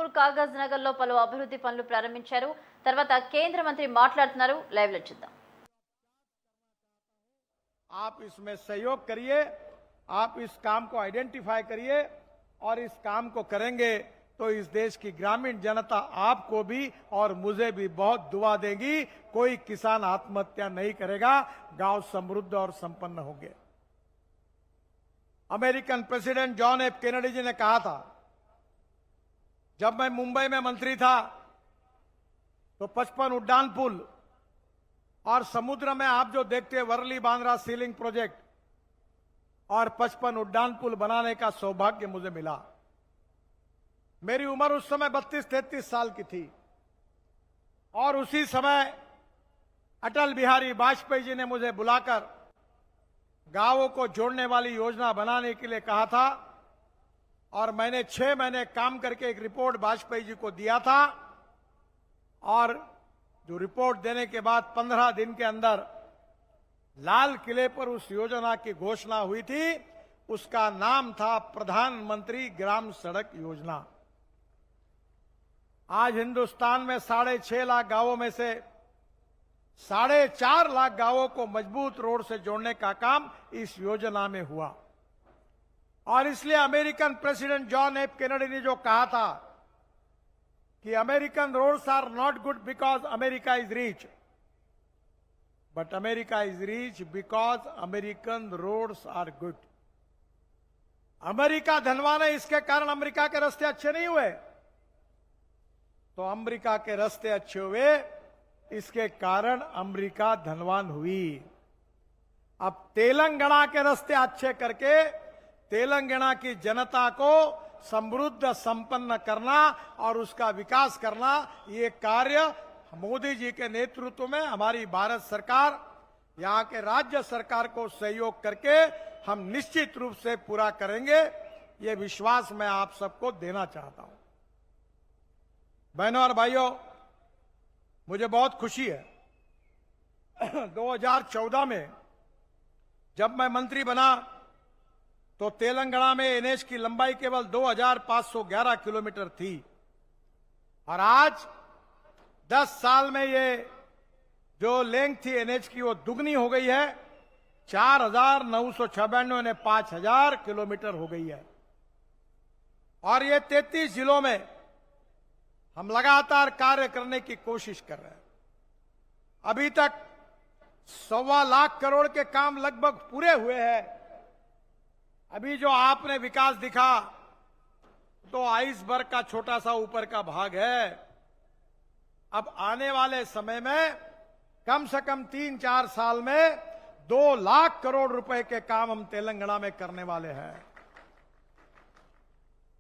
అనంతపూర్ కాగజ్ నగర్ లో పలు అభివృద్ధి పనులు ప్రారంభించారు. తర్వాత కేంద్ర మంత్రి మాట్లాడుతున్నారు. లైవ్ లో చూద్దాం. आप इसमें सहयोग करिए, आप इस काम को आइडेंटिफाई करिए और इस काम को करेंगे तो इस देश की ग्रामीण जनता आपको भी और मुझे भी बहुत दुआ देगी। कोई किसान आत्महत्या नहीं करेगा, गांव समृद्ध और संपन्न होंगे। American president John F Kennedy ji ने कहा था, जब मैं मुंबई में मंत्री था तो 55 उड्डान पुल और समुद्र में आप जो देखते हैं वर्ली बांद्रा सीलिंग प्रोजेक्ट और 55 उड्डान पुल बनाने का सौभाग्य मुझे मिला। मेरी उम्र उस समय 32-33 साल की थी और उसी समय अटल बिहारी वाजपेयी जी ने मुझे बुलाकर गांवों को जोड़ने वाली योजना बनाने के लिए कहा था और मैंने 6 महीने काम करके एक रिपोर्ट वाजपेयी जी को दिया था और जो रिपोर्ट देने के बाद 15 दिन के अंदर लाल किले पर उस योजना की घोषणा हुई थी। उसका नाम था प्रधानमंत्री ग्राम सड़क योजना। आज हिंदुस्तान में 6.5 लाख गांवों में से 4.5 लाख गांवों को मजबूत रोड से जोड़ने का काम इस योजना में हुआ और इसलिए American president John F Kennedy ने जो कहा था कि American roads are not good because America is rich, but America is rich because American roads are good. America धनवान है, इसके कारण अमेरिका के रास्ते अच्छे नहीं हुए, तो अमेरिका के रास्ते अच्छे हुए, इसके कारण अमेरिका धनवान हुई। अब तेलंगाना के रास्ते अच्छे करके तेलंगाना की जनता को समृद्ध संपन्न करना और उसका विकास करना, ये कार्य मोदी जी के नेतृत्व में हमारी भारत सरकार, यहां के राज्य सरकार को सहयोग करके हम निश्चित रूप से पूरा करेंगे। ये विश्वास मैं आप सबको देना चाहता हूं। बहनों और भाइयों, मुझे बहुत खुशी है 2014 में जब मैं मंत्री बना तो तेलंगाना में एनएच की लंबाई केवल 2511 किलोमीटर थी और आज 10 साल में ये जो लेंथ थी एनएच की वो दुगनी हो गई है। 4,996 ने 5,000 किलोमीटर हो गई है और ये 33 जिलों में हम लगातार कार्य करने की कोशिश कर रहे हैं। अभी तक 1.25 लाख करोड़ के काम लगभग पूरे हुए हैं। अभी जो आपने विकास दिखा तो आइसबर्ग का छोटा सा ऊपर का भाग है। अब आने वाले समय में कम से कम 3-4 साल में 2 लाख करोड़ रुपए के काम हम तेलंगाना में करने वाले हैं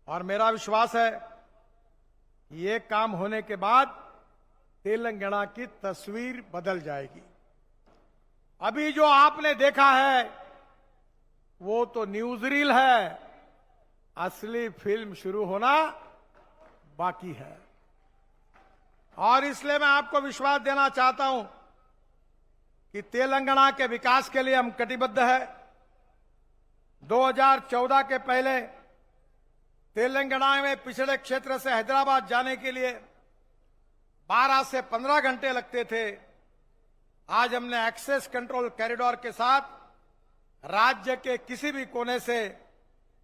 और मेरा विश्वास है ये काम होने के बाद तेलंगाना की तस्वीर बदल जाएगी। अभी जो आपने देखा है वो तो न्यूज रील है, असली फिल्म शुरू होना बाकी है और इसलिए मैं आपको विश्वास देना चाहता हूं कि तेलंगाना के विकास के लिए हम कटिबद्ध है। 2014 के पहले तेलंगाना में पिछड़े क्षेत्र से हैदराबाद जाने के लिए 12 से 15 घंटे लगते थे। आज हमने एक्सेस कंट्रोल कॉरिडोर के साथ राज्य के किसी भी कोने से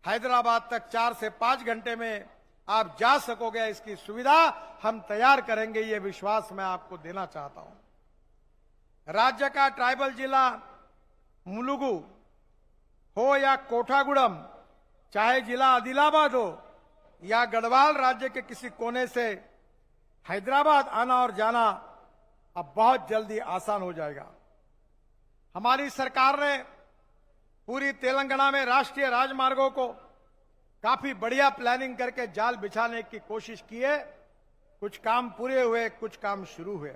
हैदराबाद तक 4 से 5 घंटे में आप जा सकोगे, इसकी सुविधा हम तैयार करेंगे। ये विश्वास मैं आपको देना चाहता हूं। राज्य का ट्राइबल जिला मुलुगु हो या कोठागुड़म, चाहे जिला आदिलाबाद हो या गढ़वाल, राज्य के किसी कोने से हैदराबाद आना और जाना अब बहुत जल्दी आसान हो जाएगा। हमारी सरकार ने पूरी तेलंगाना में राष्ट्रीय राजमार्गों को काफी बढ़िया प्लानिंग करके जाल बिछाने की कोशिश की है। कुछ काम पूरे हुए, कुछ काम शुरू हुए।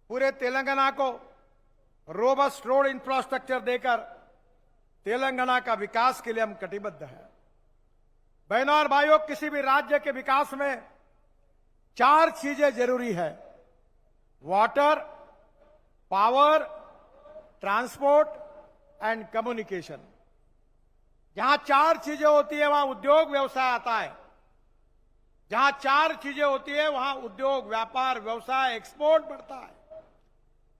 पूरे तेलंगाना को रोबस्ट रोड इंफ्रास्ट्रक्चर देकर तेलंगाना का विकास के लिए हम कटिबद्ध हैं। बहनों और भाइयों, किसी भी राज्य के विकास में 4 चीजें जरूरी है: water, power, transport and communication. जहां 4 चीजें होती है वहां उद्योग व्यवसाय आता है। जहां चार चीजें होती है वहां उद्योग, व्यापार, व्यवसाय, एक्सपोर्ट बढ़ता है।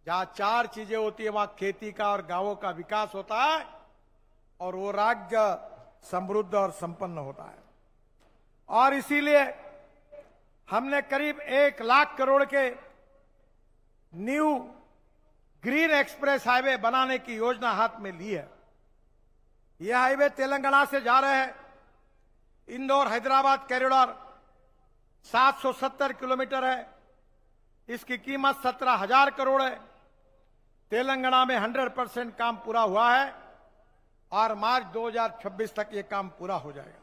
जहां चार चीजें होती है वहां खेती का और गांवों का विकास होता है और वो राज्य समृद्ध और संपन्न होता है। और इसीलिए हमने करीब 1 लाख करोड़ के न्यू ग्रीन एक्सप्रेस हाईवे बनाने की योजना हाथ में ली है। यह हाईवे तेलंगाना से जा रहे हैं। इंदौर हैदराबाद कॉरिडोर 770 किलोमीटर है। इसकी कीमत 17,000 करोड़ है। तेलंगाना में 100% काम पूरा हुआ है और मार्च 2026 तक यह काम पूरा हो जाएगा।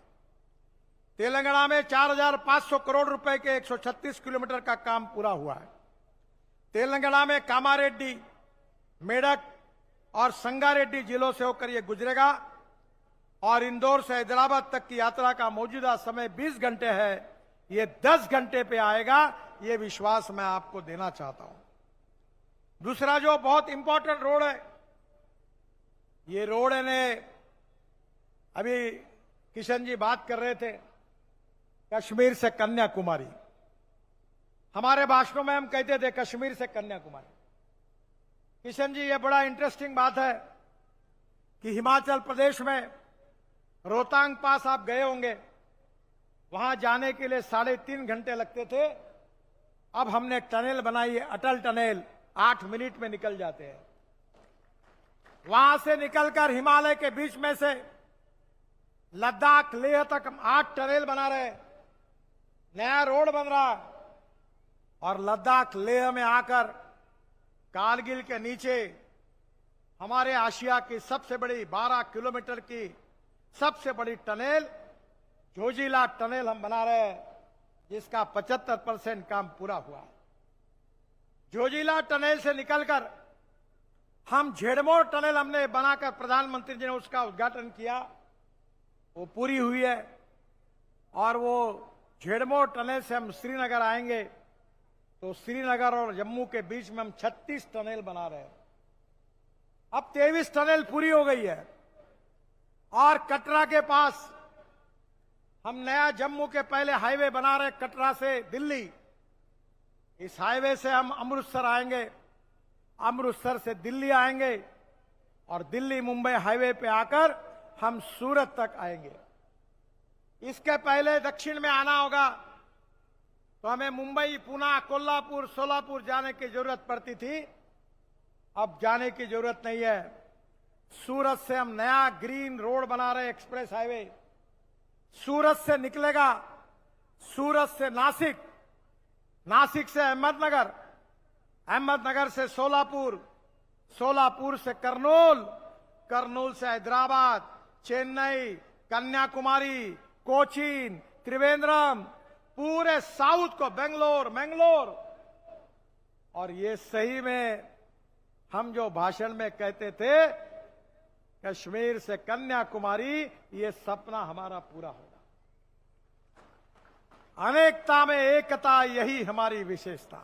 तेलंगाना में 4,500 करोड़ रुपए के 136 किलोमीटर का काम पूरा हुआ है। तेलंगाना में कामारेड्डी, मेडक और संगारेड्डी जिलों से होकर यह गुजरेगा और इंदौर से हैदराबाद तक की यात्रा का मौजूदा समय 20 घंटे है। ये 10 घंटे पे आएगा, ये विश्वास मैं आपको देना चाहता हूं। दूसरा जो बहुत इंपॉर्टेंट रोड है, ये रोड ने अभी किशन जी बात कर रहे थे कश्मीर से कन्याकुमारी। हमारे भाषणों में हम कहते थे कश्मीर से कन्याकुमारी। किशन जी, ये बड़ा इंटरेस्टिंग बात है कि हिमाचल प्रदेश में रोहतांग पास आप गए होंगे, वहां जाने के लिए 3.5 घंटे लगते थे। अब हमने टनल बनाई है, अटल टनल, 8 मिनट में निकल जाते हैं। वहां से निकलकर हिमालय के बीच में से लद्दाख लेह तक हम 8 टनल बना रहे हैं। नया रोड बन रहा है और लद्दाख लेह में आकर कारगिल के नीचे हमारे आशिया की सबसे बड़ी 12 किलोमीटर की सबसे बड़ी टनल जोजिला टनल हम बना रहे हैं, जिसका 75% काम पूरा हुआ है। जोजिला टनल से निकलकर हम झेड़मोर टनल हमने बनाकर प्रधानमंत्री जी ने उसका उद्घाटन किया, वो पूरी हुई है। और वो झेड़मोर टनल से हम श्रीनगर आएंगे तो श्रीनगर और जम्मू के बीच में हम 36 टनल बना रहे हैं। अब 23 टनल पूरी हो गई है। और कटरा के पास हम नया जम्मू के पहले हाईवे बना रहे, कटरा से दिल्ली। इस हाईवे से हम अमृतसर आएंगे, अमृतसर से दिल्ली आएंगे और दिल्ली मुंबई हाईवे पे आकर हम सूरत तक आएंगे। इसके पहले दक्षिण में आना होगा तो हमें मुंबई, पुणे, कोल्हापुर, सोलापुर जाने की जरूरत पड़ती थी। अब जाने की जरूरत नहीं है। सूरत से हम नया ग्रीन रोड बना रहे, एक्सप्रेस हाईवे। सूरत से निकलेगा, सूरत से नासिक, नासिक से अहमदनगर, अहमदनगर से सोलापुर, सोलापुर से कर्नूल, कर्नूल से हैदराबाद, चेन्नई, कन्याकुमारी, कोचीन, त्रिवेंद्रम, पूरे साउथ को बेंगलोर, मैंगलोर। और ये सही में हम जो भाषण में कहते थे कश्मीर से कन्याकुमारी, ये सपना हमारा पूरा होगा। अनेकता में एकता, यही हमारी विशेषता।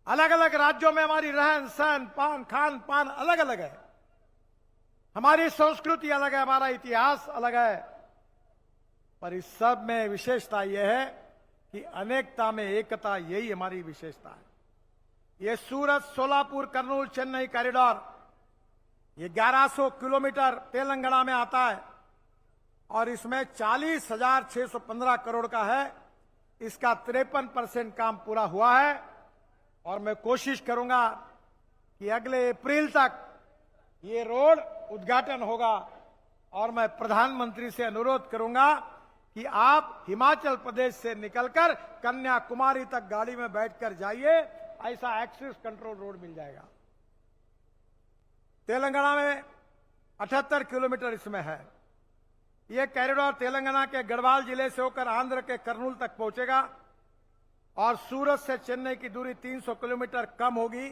अलग अलग राज्यों में हमारी रहन सहन, पान, खान पान अलग अलग है, हमारी संस्कृति अलग है, हमारा इतिहास अलग है, पर इस सब में विशेषता यह है कि अनेकता में एकता, यही हमारी विशेषता है। ये सूरत, सोलापुर, कर्नूल, चेन्नई कॉरिडोर, ये 1100 किलोमीटर तेलंगाना में आता है और इसमें 40,615 करोड़ का है। इसका 53% काम पूरा हुआ है और मैं कोशिश करूंगा कि अगले अप्रैल तक ये रोड उद्घाटन होगा। और मैं प्रधानमंत्री से अनुरोध करूंगा कि आप हिमाचल प्रदेश से निकलकर कन्याकुमारी तक गाड़ी में बैठकर जाइए, ऐसा एक्सेस कंट्रोल रोड मिल जाएगा। तेलंगाना में 78 किलोमीटर इसमें है। यह कॉरिडोर तेलंगाना के गढ़वाल जिले से होकर आंध्र के कर्नूल तक पहुंचेगा और सूरत से चेन्नई की दूरी 300 किलोमीटर कम होगी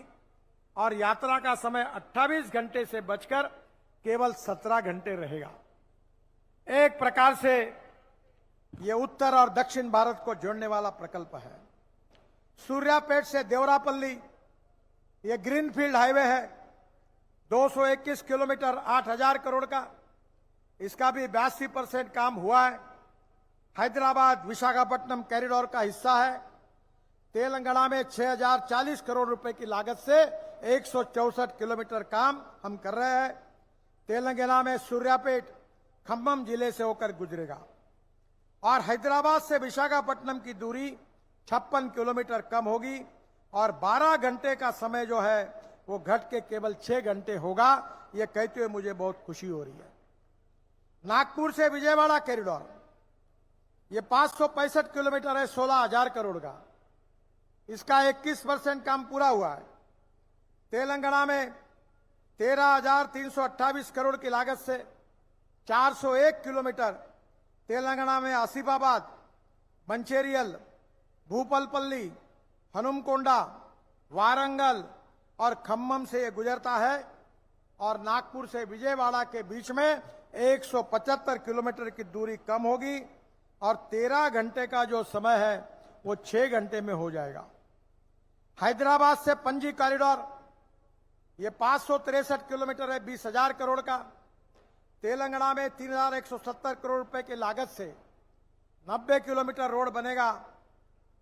और यात्रा का समय 28 घंटे से बचकर केवल 17 घंटे रहेगा। एक प्रकार से यह उत्तर और दक्षिण भारत को जोड़ने वाला प्रकल्प है। सूर्यापेट से देवरापल्ली यह ग्रीनफील्ड हाईवे है, 221 किलोमीटर, 8,000 करोड़ का। इसका भी 82% काम हुआ है। हैदराबाद विशाखापट्टनम कॉरिडोर का हिस्सा है। तेलंगाना में 6040 करोड़ रुपए की लागत से 164 किलोमीटर काम हम कर रहे हैं। तेलंगाना में सूर्यापेट खम्मम जिले से होकर गुजरेगा और हैदराबाद से विशाखापट्टनम की दूरी 56 किलोमीटर कम होगी और 12 घंटे का समय जो है वो घट के केवल 6 घंटे होगा। ये कहते हुए मुझे बहुत खुशी हो रही है। नागपुर से विजयवाड़ा कॉरिडोर ये 565 किलोमीटर है, 16,000 करोड़ का। इसका 21% काम पूरा हुआ है। तेलंगाना में 13,328 करोड़ की लागत से 401 किलोमीटर तेलंगाना में आसिफाबाद, मंचेरियल, भूपलपल्ली, हनुमकोंडा, वारंगल और खम्मम से ये गुजरता है और नागपुर से विजयवाड़ा के बीच में 175 किलोमीटर की दूरी कम होगी और 13 घंटे का जो समय है वो 6 घंटे में हो जाएगा। हैदराबाद से पंजी कॉरिडोर ये 563 किलोमीटर है, 20,000 करोड़ का। तेलंगाना में 3,170 करोड़ रुपए की लागत से 90 किलोमीटर रोड बनेगा।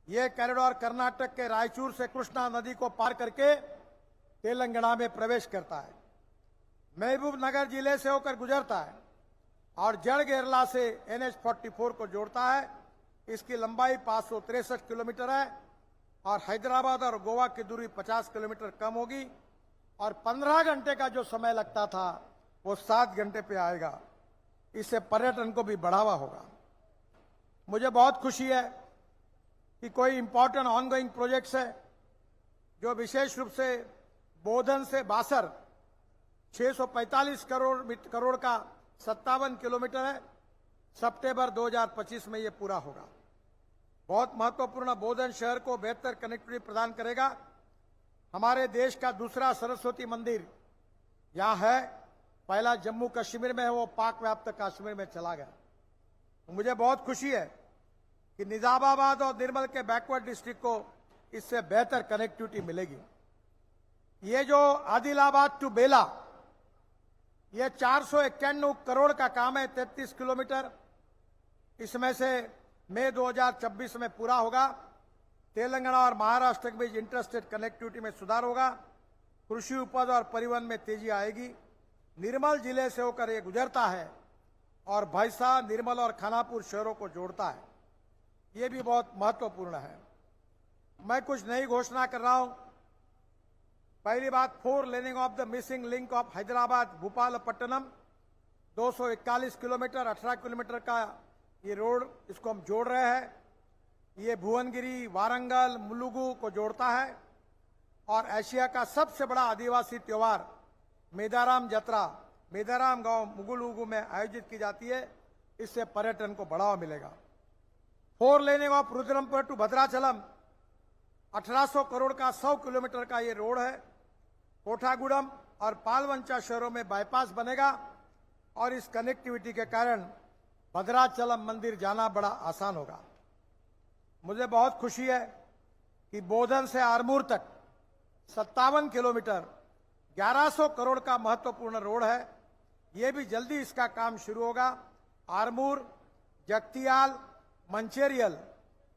ये कॉरिडोर कर्नाटक के रायचूर से कृष्णा नदी को पार करके तेलंगाना में प्रवेश करता है, महबूब नगर जिले से होकर गुजरता है और जड़गेरला से NH-44 को जोड़ता है। इसकी लंबाई 563 किलोमीटर है और हैदराबाद और गोवा की दूरी 50 किलोमीटर कम होगी और 15 घंटे का जो समय लगता था वो 7 घंटे पे आएगा। इससे पर्यटन को भी बढ़ावा होगा। मुझे बहुत खुशी है कि कोई इंपॉर्टेंट ऑनगोइंग प्रोजेक्ट्स है जो विशेष रूप से बोधन से बासर 645 करोड़ का 57 किलोमीटर है। सितंबर 2025 में ये पूरा होगा। बहुत महत्वपूर्ण बोधन शहर को बेहतर कनेक्टिविटी प्रदान करेगा। हमारे देश का दूसरा सरस्वती मंदिर यहाँ है, पहला जम्मू कश्मीर में है, वो पाक व्याप्त कश्मीर में चला गया। मुझे बहुत खुशी है कि निजामाबाद और निर्मल के बैकवर्ड डिस्ट्रिक्ट को इससे बेहतर कनेक्टिविटी मिलेगी। ये जो आदिलाबाद टू बेला ये 491 करोड़ का काम है, 33 किलोमीटर। इसमें से मई 2026 में पूरा होगा। तेलंगाना और महाराष्ट्र के बीच इंटरस्टेट कनेक्टिविटी में सुधार होगा। कृषि उपज और परिवहन में तेजी आएगी। निर्मल जिले से होकर ये गुजरता है और भैंसा, निर्मल और खानापुर शहरों को जोड़ता है। ये भी बहुत महत्वपूर्ण है। मैं कुछ नई घोषणा कर रहा हूं। पहली बात, 4 laning of the missing link of Hyderabad Bhupalpatnam 241 kilometre, 18 kilometre का ये रोड, इसको हम जोड़ रहे हैं। ये भुवनगिरी, वारंगल, मुलुगु को जोड़ता है और एशिया का सबसे बड़ा आदिवासी त्योहार मेदाराम जत्रा मेदाराम गांव मुगुलुगु में आयोजित की जाती है। इससे पर्यटन को बढ़ावा मिलेगा। 4 laning of Rudrampur to Bhadrachalam 1800 crore का 100 किलोमीटर का ये रोड है। कोठागुड़म और पालवंचा शहरों में बाईपास बनेगा और इस कनेक्टिविटी के कारण भद्राचलम मंदिर जाना बड़ा आसान होगा। मुझे बहुत खुशी है कि बोधन से आरमूर तक 57 किलोमीटर 1100 करोड़ का महत्वपूर्ण रोड है। ये भी जल्दी इसका काम शुरू होगा। Armoor, Jagtial, Mancherial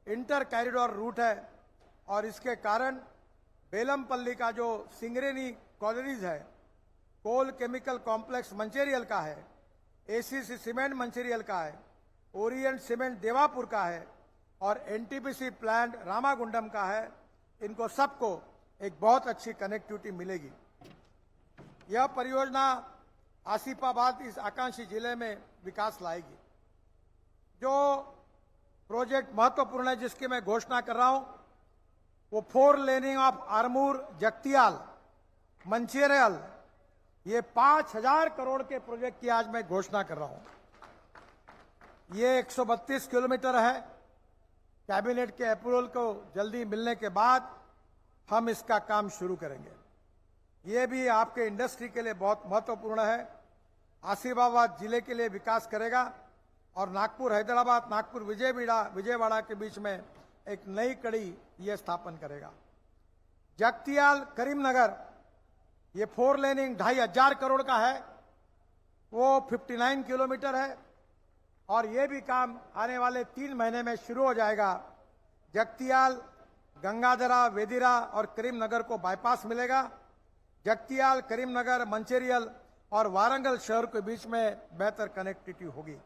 inter corridor route है और इसके कारण बेलमपल्ली का जो सिंगरेनी कॉलोनीज है, कोल केमिकल कॉम्प्लेक्स मंचेरियल का है, ACC सीमेंट मंचेरियल का है, ओरिएंट सीमेंट देवापुर का है और NTPC प्लांट रामागुंडम का है। इनको सबको एक बहुत अच्छी कनेक्टिविटी मिलेगी। यह परियोजना आसिफाबाद इस आकांक्षी जिले में विकास लाएगी। जो प्रोजेक्ट महत्वपूर्ण है जिसकी मैं घोषणा कर रहा हूं वो 4 लेनिंग ऑफ आरमूर, जगतियाल, मंचेरियल, ये 5000 करोड़ के प्रोजेक्ट की आज मैं घोषणा कर रहा हूं। ये 132 किलोमीटर है। कैबिनेट के अप्रूवल को जल्दी मिलने के बाद हम इसका काम शुरू करेंगे। ये भी आपके इंडस्ट्री के लिए बहुत महत्वपूर्ण है। आसिफाबाद जिले के लिए विकास करेगा और नागपुर हैदराबाद, नागपुर विजयवाड़ा के बीच में एक नई कड़ी ये स्थापन करेगा। जगतियाल करीमनगर ये 4 लेनिंग 2500 करोड़ का है। वो 59 किलोमीटर है। और ये भी काम आने वाले 3 महीने में शुरू हो जाएगा। जगतियाल, गंगाधरा, वेदिरा और करीमनगर को बाईपास मिलेगा। जगतियाल, करीमनगर, मंचेरियल और वारंगल शहर के बीच में बेहतर कनेक्टिविटी होगी।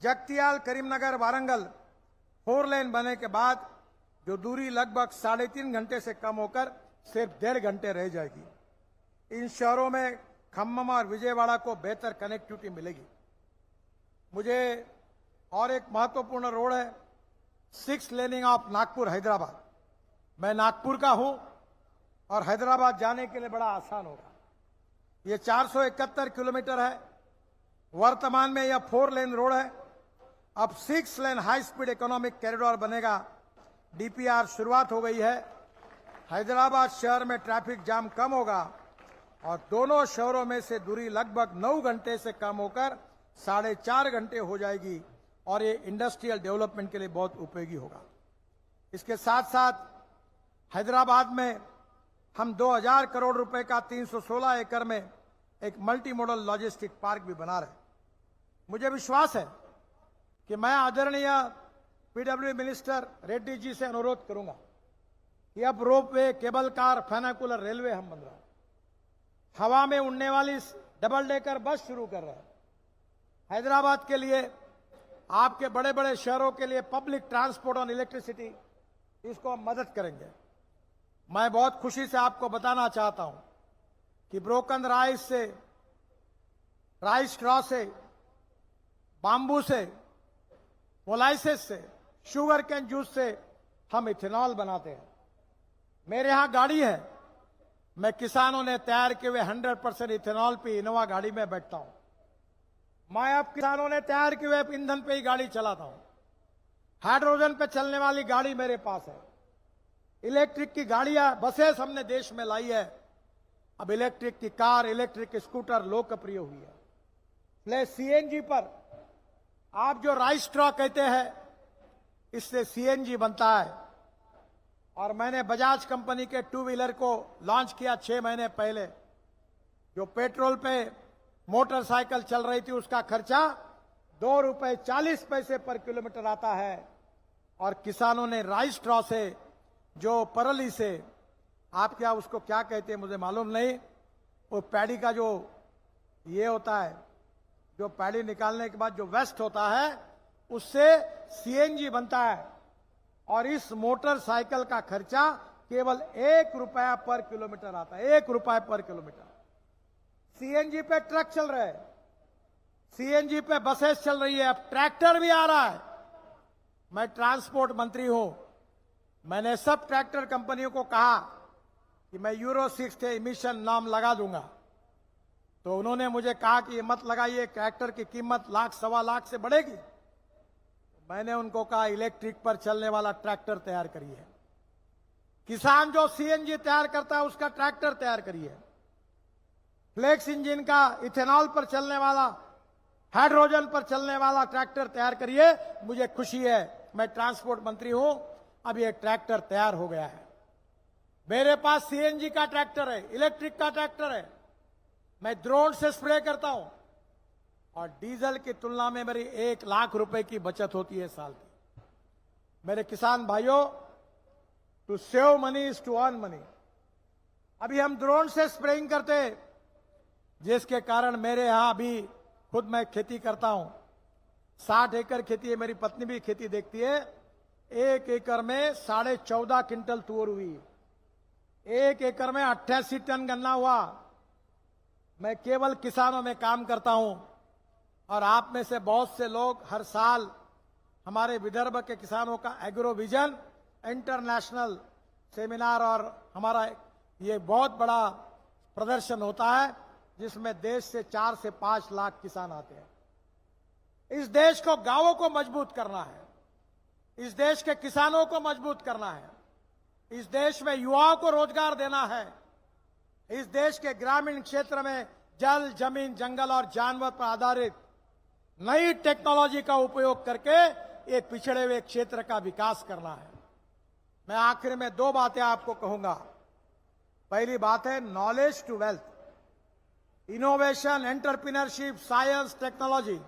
जगतियाल, करीमनगर, वारंगल 4 लेन बनने के बाद जो दूरी लगभग 3.5 घंटे से कम होकर सिर्फ 1.5 घंटे रह जाएगी। इन शहरों में खम्मम और विजयवाड़ा को बेहतर कनेक्टिविटी मिलेगी। मुझे और एक महत्वपूर्ण रोड है 6 लेनिंग ऑफ नागपुर हैदराबाद। मैं नागपुर का हूं और हैदराबाद जाने के लिए बड़ा आसान होगा। ये 471 किलोमीटर है। वर्तमान में यह 4 लेन रोड है। अब 6 लेन हाई स्पीड इकोनॉमिक कॉरिडोर बनेगा। डीपीआर शुरुआत हो गई है। हैदराबाद शहर में ट्रैफिक जाम कम होगा और दोनों शहरों में से दूरी लगभग 9 घंटे से कम होकर 4.5 घंटे हो जाएगी और ये इंडस्ट्रियल डेवलपमेंट के लिए बहुत उपयोगी होगा। इसके साथ साथ हैदराबाद में हम 2000 करोड़ रुपए का 316 एकड़ में एक मल्टी मॉडल लॉजिस्टिक पार्क भी बना रहे हैं। मुझे विश्वास है कि मैं आदरणीय पीडब्ल्यू मिनिस्टर रेड्डी जी से अनुरोध करूंगा कि अब ropeway, cable car, funicular railway हम बन रहे हैं। हवा में उड़ने वाली डबल डेकर बस शुरू कर रहे हैं। हैदराबाद के लिए, आपके बड़े बड़े शहरों के लिए पब्लिक ट्रांसपोर्ट और इलेक्ट्रिसिटी, इसको हम मदद करेंगे। मैं बहुत खुशी से आपको बताना चाहता हूं कि ब्रोकन राइस से, राइस स्ट्रॉ से, बाम्बू से, मोलाइसिस से, शुगर कैन जूस से हम इथेनॉल बनाते हैं। मेरे यहां गाड़ी है, मैं किसानों ने तैयार किए हुए 100% इथेनॉल पे इनोवा गाड़ी में बैठता हूं। मैं अब किसानों ने तैयार किए हुए ईंधन पे ही गाड़ी चलाता हूं। हाइड्रोजन पे चलने वाली गाड़ी मेरे पास है। इलेक्ट्रिक की गाड़ियां, बसेस हमने देश में लाई है। अब इलेक्ट्रिक की कार, इलेक्ट्रिक स्कूटर लोकप्रिय हुई है। इसलिए सीएनजी पर आप जो राइस स्ट्रॉ कहते हैं, इससे सीएनजी बनता है। और मैंने बजाज कंपनी के 2 व्हीलर को लॉन्च किया 6 महीने पहले। जो पेट्रोल पे मोटरसाइकिल चल रही थी उसका खर्चा ₹2.40 पर किलोमीटर आता है। और किसानों ने राइस स्ट्रॉ से, जो परली से, आप क्या उसको क्या कहते हैं मुझे मालूम नहीं, वो पैडी का जो ये होता है, जो पैडी निकालने के बाद जो वेस्ट होता है, उससे सीएनजी बनता है। और इस मोटरसाइकिल का खर्चा केवल ₹1 पर किलोमीटर आता है। ₹1 पर किलोमीटर। सीएनजी पे ट्रक चल रहे हैं, सीएनजी पे बसेस चल रही है, अब ट्रैक्टर भी आ रहा है। मैं ट्रांसपोर्ट मंत्री हूं। मैंने सब ट्रैक्टर कंपनियों को कहा कि मैं यूरो 6 के इमिशन नॉर्म लगा दूंगा। तो उन्होंने मुझे कहा कि ये मत लगाइए, ट्रैक्टर की कीमत लाख, सवा लाख से बढ़ेगी। मैंने उनको कहा इलेक्ट्रिक पर चलने वाला ट्रैक्टर तैयार करिए। किसान जो सीएनजी तैयार करता है उसका ट्रैक्टर तैयार करिए। फ्लेक्स इंजन का इथेनॉल पर चलने वाला, हाइड्रोजन पर चलने वाला ट्रैक्टर तैयार करिए। मुझे खुशी है, मैं ट्रांसपोर्ट मंत्री हूं, अब ये ट्रैक्टर तैयार हो गया है। मेरे पास सीएनजी का ट्रैक्टर है, इलेक्ट्रिक का ट्रैक्टर है। मैं ड्रोन से स्प्रे करता हूं और डीजल की तुलना में मेरी 1 लाख रुपए की बचत होती है साल की। मेरे किसान भाइयों, to save money is to earn money. अभी हम ड्रोन से स्प्रेइंग करते, जिसके कारण मेरे यहां अभी खुद मैं खेती करता हूं। 60 एकड़ खेती है, मेरी पत्नी भी खेती देखती है। 1 एकड़ में 14.5 क्विंटल तुअर हुई, 1 एकड़ में 88 टन गन्ना हुआ। मैं केवल किसानों में काम करता हूं और आप में से बहुत से लोग हर साल हमारे विदर्भ के किसानों का एग्रो विजन इंटरनेशनल सेमिनार और हमारा ये बहुत बड़ा प्रदर्शन होता है, जिसमें देश से 4 से 5 लाख किसान आते हैं। इस देश को, गांवों को मजबूत करना है, इस देश के किसानों को मजबूत करना है, इस देश में युवाओं को रोजगार देना है, इस देश के ग्रामीण क्षेत्र में जल, जमीन, जंगल और जानवर पर आधारित नई टेक्नोलॉजी का उपयोग करके ये पिछड़े हुए क्षेत्र का विकास करना है। मैं आखिर में 2 बातें आपको कहूंगा। पहली बात है knowledge to wealth, innovation, entrepreneurship, science, technology.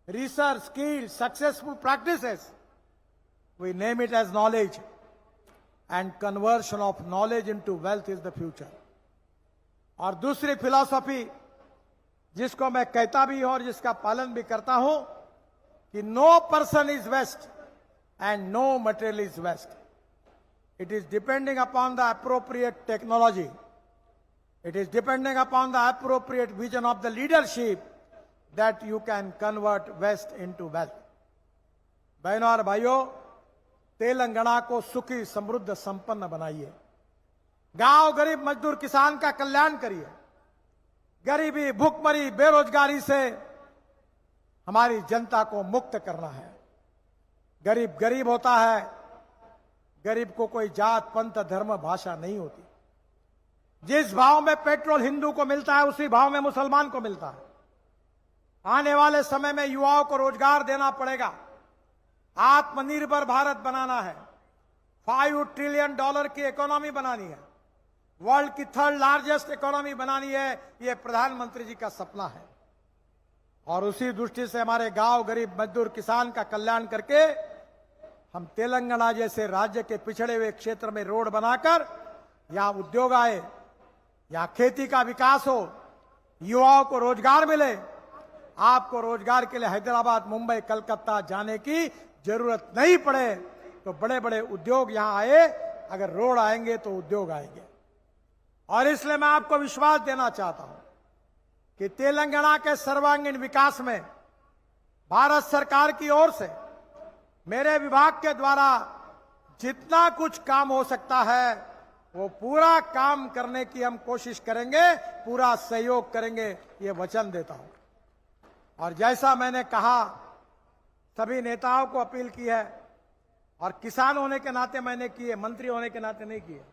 research, skills, successful practices. We name it as knowledge. And conversion of knowledge into wealth is the future. और दूसरी फिलॉसफी जिसको मैं कहता भी हूं और जिसका पालन भी करता हूं कि no person is waste and no material is waste. It is depending upon the appropriate technology. It is depending upon the appropriate vision of the leadership that you can convert waste into wealth. बहनों और भाइयों, तेलंगाना को सुखी समृद्ध संपन्न बनाइए. गांव गरीब मजदूर किसान का कल्याण करिए. गरीबी, भूखमरी, बेरोजगारी से हमारी जनता को मुक्त करना है. गरीब गरीब होता है. गरीब को कोई जात, पंथ, धर्म, भाषा नहीं होती. जिस भाव में पेट्रोल हिंदू को मिलता है उसी भाव में मुसलमान को मिलता है. आने वाले समय में युवाओं को रोजगार देना पड़ेगा. आत्मनिर्भर भारत बनाना है. $5 ट्रिलियन की इकोनॉमी बनानी है. वर्ल्ड की 3rd लार्जेस्ट इकोनॉमी बनानी है. यह प्रधानमंत्री जी का सपना है. और उसी दृष्टि से हमारे गांव गरीब मजदूर किसान का कल्याण करके हम तेलंगाना जैसे राज्य के पिछड़े हुए क्षेत्र में रोड बनाकर यहां उद्योग आए, यहां खेती का विकास हो, युवाओं को रोजगार मिले. आपको रोजगार के लिए हैदराबाद, मुंबई, कलकत्ता जाने की जरूरत नहीं पड़े. तो बड़े बड़े उद्योग यहां आए. अगर रोड आएंगे तो उद्योग आएंगे. और इसलिए मैं आपको विश्वास देना चाहता हूं कि तेलंगाना के सर्वांगीण विकास में भारत सरकार की ओर से मेरे विभाग के द्वारा जितना कुछ काम हो सकता है वो पूरा काम करने की हम कोशिश करेंगे, पूरा सहयोग करेंगे, ये वचन देता हूं. और जैसा मैंने कहा, सभी नेताओं को अपील की है और किसान होने के नाते मैंने की है, मंत्री होने के नाते नहीं की है.